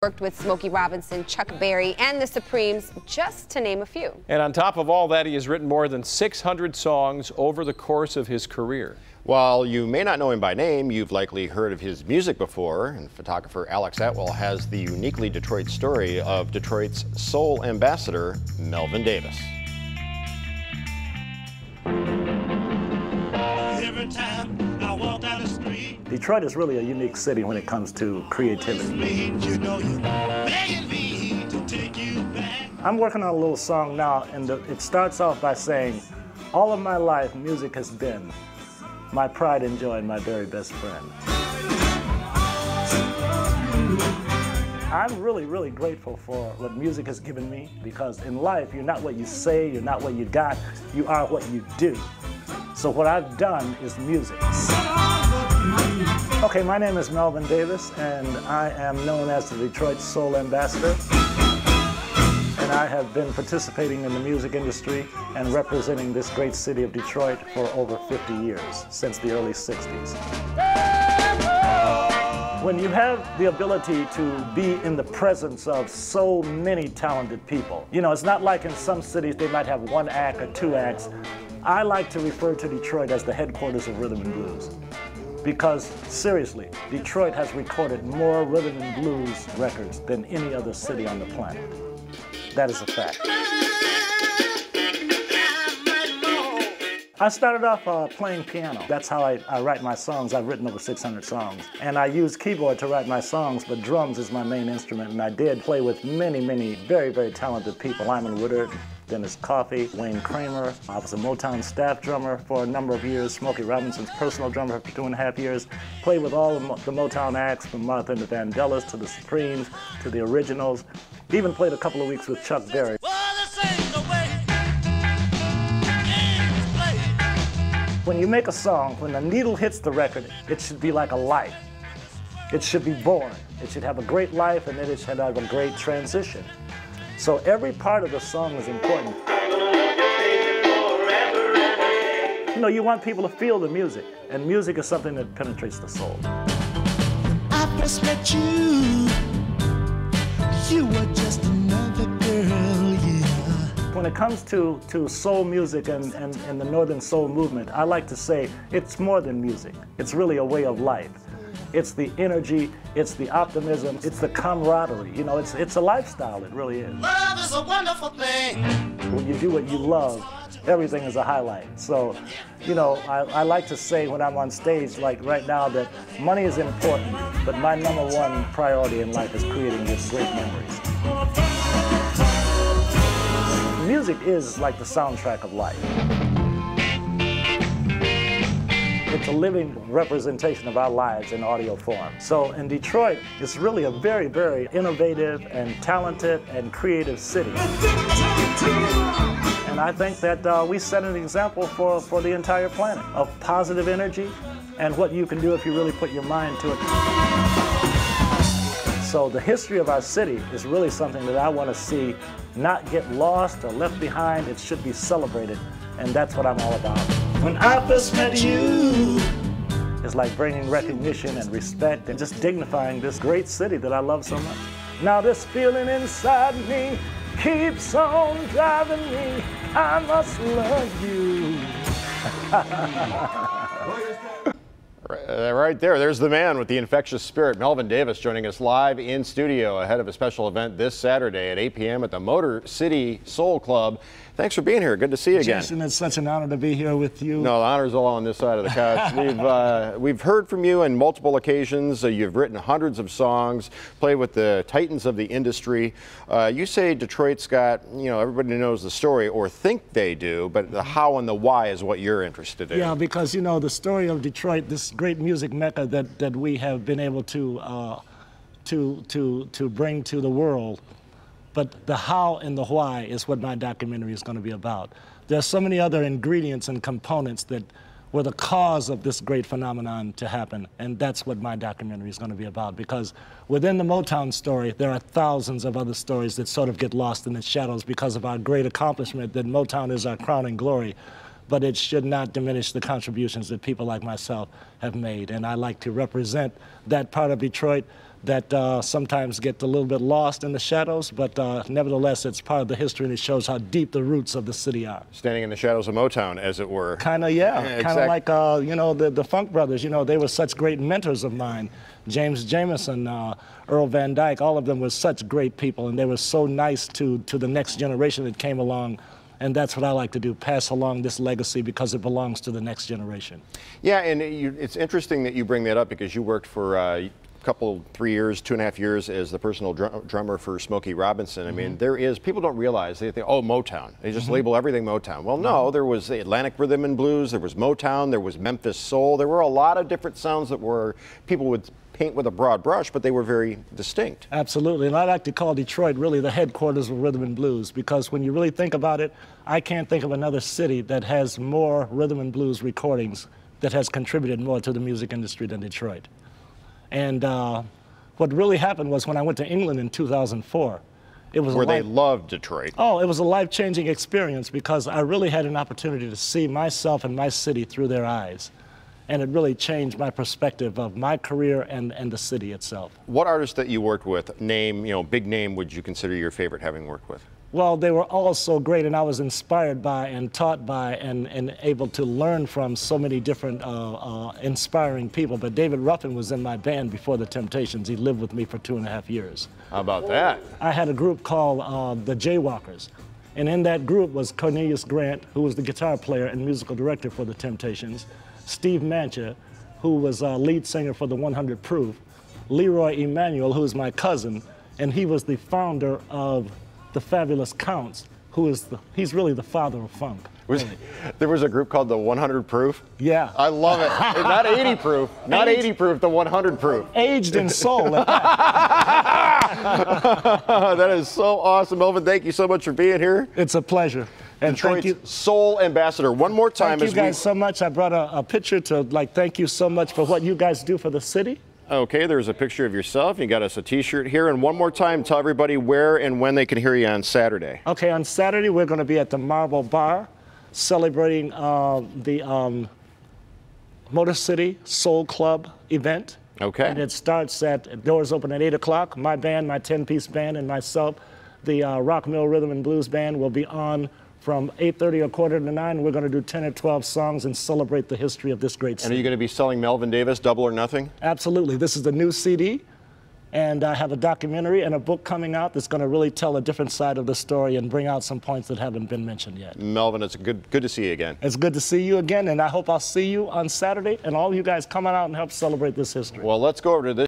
worked with Smokey Robinson, Chuck Berry, and the Supremes, just to name a few. And on top of all that, he has written more than 600 songs over the course of his career. While you may not know him by name, you've likely heard of his music before, and photographer Alex Atwell has the uniquely Detroit story of Detroit's soul ambassador, Melvin Davis. Every time I walk down the street, Detroit is really a unique city when it comes to creativity. you know you're begging me to take you back. I'm working on a little song now, and it starts off by saying, all of my life, music has been my pride and joy and my very best friend. I'm really, really grateful for what music has given me, because in life, you're not what you say, you're not what you got, you are what you do. So what I've done is music. Okay, my name is Melvin Davis, and I am known as the Detroit Soul Ambassador. And I have been participating in the music industry and representing this great city of Detroit for over 50 years, since the early 60s. When you have the ability to be in the presence of so many talented people, you know, it's not like in some cities they might have one act or two acts. I like to refer to Detroit as the headquarters of rhythm and blues. Because, seriously, Detroit has recorded more rhythm and blues records than any other city on the planet. That is a fact. I started off playing piano. That's how I write my songs. I've written over 600 songs. And I use keyboard to write my songs, but drums is my main instrument. And I did play with many, many very, very talented people. Lyman Woodard, Dennis Coffey, Wayne Kramer. I was a Motown staff drummer for a number of years, Smokey Robinson's personal drummer for 2.5 years. Played with all of the Motown acts, from Martha and the Vandellas to the Supremes to the Originals. Even played a couple of weeks with Chuck Berry. When you make a song, when the needle hits the record, it should be like a life. It should be born. It should have a great life, and then it should have a great transition. So every part of the song is important. You know, you want people to feel the music, and music is something that penetrates the soul. I first met you, you were just another girl, yeah. When it comes to soul music and the Northern Soul movement, I like to say it's more than music. It's really a way of life. It's the energy, it's the optimism, it's the camaraderie. You know, it's a lifestyle, it really is. Love is a wonderful thing. When you do what you love, everything is a highlight. So, you know, I like to say when I'm on stage, like right now, that money is important, but my #1 priority in life is creating these great memories. Music is like the soundtrack of life. It's a living representation of our lives in audio form. So in Detroit, it's really a very, very innovative and talented and creative city. And I think that we set an example for the entire planet of positive energy and what you can do if you really put your mind to it. So the history of our city is really something that I want to see not get lost or left behind. It should be celebrated, and that's what I'm all about. When I first met you, it's like bringing recognition and respect and just dignifying this great city that I love so much. Now this feeling inside me keeps on driving me. I must love you. Right there, there's the man with the infectious spirit, Melvin Davis, joining us live in studio ahead of a special event this Saturday at 8 p.m. at the Motor City Soul Club. Thanks for being here. Good to see you again. Jason, it's such an honor to be here with you. No, the honor's all on this side of the couch. We've heard from you on multiple occasions. You've written hundreds of songs, played with the titans of the industry. You say Detroit's got, you know, everybody knows the story, or think they do, but the how and the why is what you're interested in. Yeah, because, you know, the story of Detroit, this great music mecca that we have been able to bring to the world. But the how and the why is what my documentary is going to be about. There are so many other ingredients and components that were the cause of this great phenomenon to happen, and that's what my documentary is going to be about, because within the Motown story, there are thousands of other stories that sort of get lost in the shadows because of our great accomplishment that Motown is our crowning glory. but it should not diminish the contributions that people like myself have made. And I like to represent that part of Detroit that sometimes get a little bit lost in the shadows, but nevertheless, it's part of the history, and it shows how deep the roots of the city are. Standing in the shadows of Motown, as it were. Kind of, yeah. Kind of like, you know, the Funk Brothers. You know, they were such great mentors of mine. James Jamerson, Earl Van Dyke, all of them were such great people, and they were so nice to the next generation that came along. And that's what I like to do, pass along this legacy because it belongs to the next generation. Yeah, and it's interesting that you bring that up because you worked for couple, 3 years, 2.5 years as the personal drummer for Smokey Robinson. I mean, people don't realize, they think, oh, Motown. They just label everything Motown. Well, no, there was the Atlantic Rhythm and Blues, there was Motown, there was Memphis Soul. There were a lot of different sounds that people would paint with a broad brush, but they were very distinct. Absolutely, and I like to call Detroit really the headquarters of rhythm and blues, because when you really think about it, I can't think of another city that has more rhythm and blues recordings that has contributed more to the music industry than Detroit. And what really happened was when I went to England in 2004, it was where they loved Detroit. Oh, it was a life-changing experience because I really had an opportunity to see myself and my city through their eyes. And it really changed my perspective of my career and the city itself. What artists that you worked with, big name, would you consider your favorite having worked with? Well, they were all so great, and I was inspired by and taught by and able to learn from so many different inspiring people. But David Ruffin was in my band before the Temptations. He lived with me for 2.5 years. How about that? I had a group called the Jaywalkers. And in that group was Cornelius Grant, who was the guitar player and musical director for the Temptations, Steve Mancha, who was lead singer for the 100 Proof, Leroy Emanuel, who is my cousin, and he was the founder of the Fabulous Counts, he's really the father of funk. Really. There was a group called the 100 Proof? Yeah. I love it. Not 80 Proof, not 80 Proof, the 100 Proof. Aged in soul at that. That is so awesome. Melvin, thank you so much for being here. It's a pleasure. And Detroit's thank you. Soul Ambassador. One more time. Thank you guys so much. I brought a picture to thank you so much for what you guys do for the city. Okay, there's a picture of yourself. You got us a t-shirt here. And one more time, tell everybody where and when they can hear you on Saturday. Okay, on Saturday, we're going to be at the Marble Bar celebrating the Motor City Soul Club event. Okay. And it starts doors open at 8 o'clock. My band, my 10-piece band, and myself, the Rock Mill Rhythm and Blues Band, will be on from 8:30 or 8:45. We're going to do 10 or 12 songs and celebrate the history of this great city. And are you going to be selling Melvin Davis, Double or Nothing? Absolutely. This is the new CD, and I have a documentary and a book coming out that's going to really tell a different side of the story and bring out some points that haven't been mentioned yet. Melvin, it's good to see you again. It's good to see you again, and I hope I'll see you on Saturday, and all you guys come on out and help celebrate this history. Well, let's go over to this.